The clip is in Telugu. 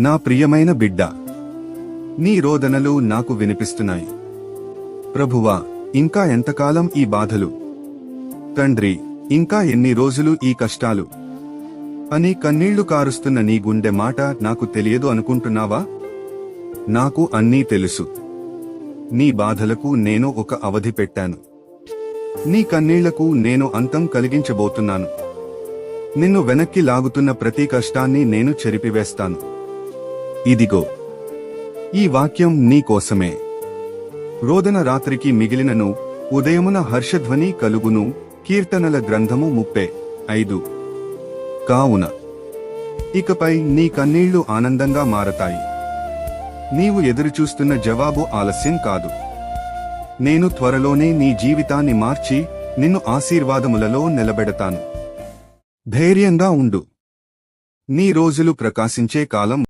నా ప్రియమైన బిడ్డ, నీ రోదనలు నాకు వినిపిస్తున్నాయి. ప్రభువా, ఇంకా ఎంతకాలం ఈ బాధలు? తండ్రి, ఇంకా ఎన్ని రోజులు ఈ కష్టాలు అని కన్నీళ్లు కారుస్తున్న నీ గుండె మాట నాకు తెలియదు అనుకుంటున్నావా? నాకు అన్నీ తెలుసు. నీ బాధలకు నేను ఒక అవధి పెట్టాను. నీ కన్నీళ్లకు నేను అంతం కలిగించబోతున్నాను. నిన్ను వెనక్కి లాగుతున్న ప్రతి కష్టాన్ని నేను చెరిపివేస్తాను. ఇదిగో, ఈ వాక్యం నీ కోసమే. రోదన రాత్రికి మిగిలినను, ఉదయమున హర్షధ్వని కలుగును. కీర్తనల గ్రంథము 35. కావున ఇకపై నీ కన్నీళ్లు ఆనందంగా మారతాయి. నీవు ఎదురుచూస్తున్న జవాబు ఆలస్యం కాదు. నేను త్వరలోనే నీ జీవితాన్ని మార్చి నిన్ను ఆశీర్వాదములలో నిలబెడతాను. ధైర్యంగా ఉండు. నీ రోజులు ప్రకాశించే కాలం